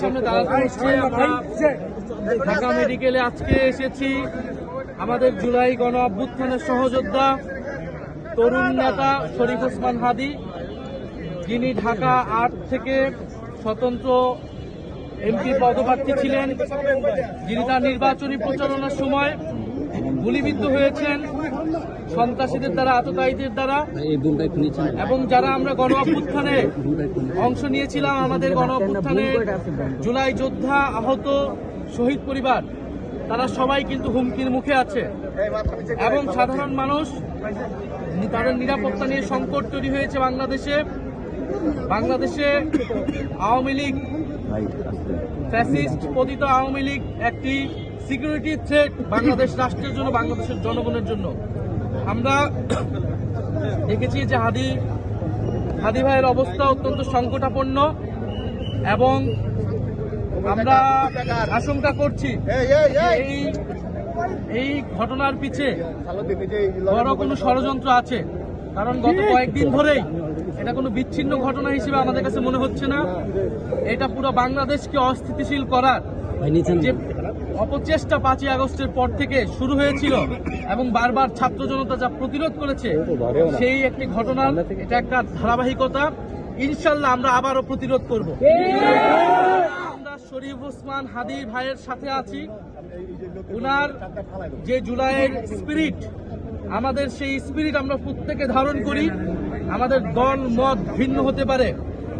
সামনে দাঁড়াতে হচ্ছে। আমরা ঢাকা মেডিকেলে আজকে এসেছি আমাদের জুলাই গণ অভ্যুত্থানের সহযোদ্ধা তরুণ নেতা শরীফ ওসমান হাদী, যিনি ঢাকা ৮ থেকে স্বতন্ত্র এমপি পদপ্রার্থী ছিলেন, যিনি তার নির্বাচনী প্রচারণার সময় গুলিবিদ্ধ হয়েছেন সন্ত্রাসীদের দ্বারা, আততায়ীদের দ্বারা। এবং যারা আমরা গণ অভ্যুত্থানে অংশ নিয়েছিলাম, আমাদের গণ অভ্যুত্থানে জুলাই যোদ্ধা, আহত, শহীদ পরিবার, তারা সবাই কিন্তু হুমকির মুখে আছে। এবং সাধারণ মানুষ, তাদের নিরাপত্তা নিয়ে সংকট তৈরি হয়েছে বাংলাদেশে আওয়ামী লীগ, ফ্যাসিস্ট পতিত আওয়ামী লীগ একটি সিকিউরিটি থ্রেট বাংলাদেশ রাষ্ট্রের জন্য, বাংলাদেশের জনগণের জন্য। আমরা দেখেছি যে হাদী ভাইয়ের অবস্থা অত্যন্ত সংকটাপন্ন, এবং আমরা আশঙ্কা করছি এই ঘটনার পিছে বড় কোনো ষড়যন্ত্র আছে। কারণ গত কয়েকদিন ধরেই এটা কোনো বিচ্ছিন্ন ঘটনা হিসেবে আমাদের কাছে মনে হচ্ছে না। এটা পুরো বাংলাদেশকে অস্থিতিশীল করার যে অপচেষ্টা 5ই আগস্টের পর থেকে শুরু হয়েছিল এবং বারবার ছাত্র জনতা যা প্রতিরোধ করেছে, সেই একটি ঘটনার এটা একটা ধারাবাহিকতা। ইনশাল্লাহ আমরা আবারও প্রতিরোধ করব। আমরা শরীফ ওসমান হাদী ভাইয়ের সাথে আছি। উনার যে জুলাইয়ের স্পিরিট, আমাদের সেই স্পিরিট আমরা প্রত্যেকে ধারণ করি। আমাদের দল মত ভিন্ন হতে পারে,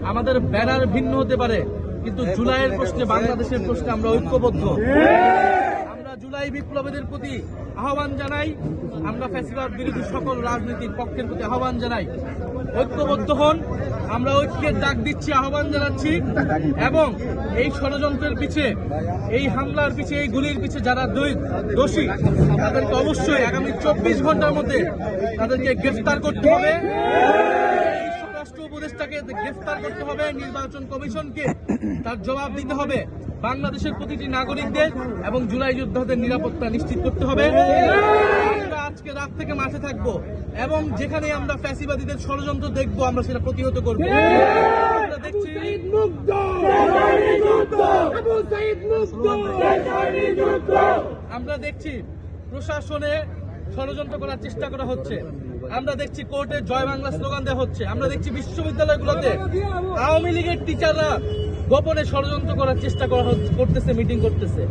আমাদের ব্যানার ভিন্ন হতে পারে, কিন্তু জুলাইয়ের প্রশ্নে, বাংলাদেশের প্রশ্নে আমরা ঐক্যবদ্ধ। আমরা জুলাই বিপ্লবীদের প্রতি আহ্বান জানাই, আমরা ফ্যাসিবাদ বিরোধী সকল রাজনীতির পক্ষের প্রতি আহ্বান জানাই, ঐক্যবদ্ধ হন। আমরা ঐক্যের ডাক দিচ্ছি, আহ্বান জানাচ্ছি। এবং এই ষড়যন্ত্রের পিছে, এই হামলার পিছে, এই গুলির পিছে যারা দোষী, তাদেরকে অবশ্যই আগামী 24 ঘন্টার মধ্যে তাদেরকে গ্রেফতার করতে হবে। স্বরাষ্ট্র উপদেষ্টাকে গ্রেফতার করতে হবে, নির্বাচন কমিশনকে তার জবাব দিতে হবে, বাংলাদেশের প্রতিটি নাগরিকদের এবং জুলাই যোদ্ধাদের নিরাপত্তা নিশ্চিত করতে হবে। আমরা আজকে রাত থেকে মাঠে থাকবো, এবং যেখানে আমরা ফ্যাসিবাদীদের ষড়যন্ত্র দেখবো, আমরা সেটা প্রতিহত করব। আমরা দেখছি প্রশাসনে ষড়যন্ত্র করার চেষ্টা করা হচ্ছে। আমরা দেখছি কোর্টে জয় বাংলা স্লোগান দেওয়া হচ্ছে। আমরা দেখছি বিশ্ববিদ্যালয়গুলোতে আওয়ামী লীগের টিচাররা গোপনে ষড়যন্ত্র করার চেষ্টা করতেছে, মিটিং করতেছে।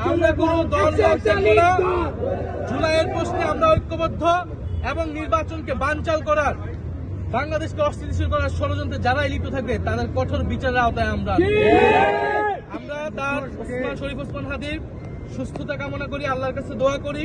আমরা কোনো দল থাকবো না। জুলাইয়ের প্রশ্নে আমরা ঐক্যবদ্ধ, এবং নির্বাচনকে বানচাল করার, বাংলাদেশকে অস্থিতিশীল করার ষড়যন্ত্রে যারাই লিপ্ত থাকবে তাদের কঠোর বিচারের আওতায় আমরা তার শরীফ ওসমান হাদীর সুস্থতা কামনা করি, আল্লাহর কাছে দোয়া করি।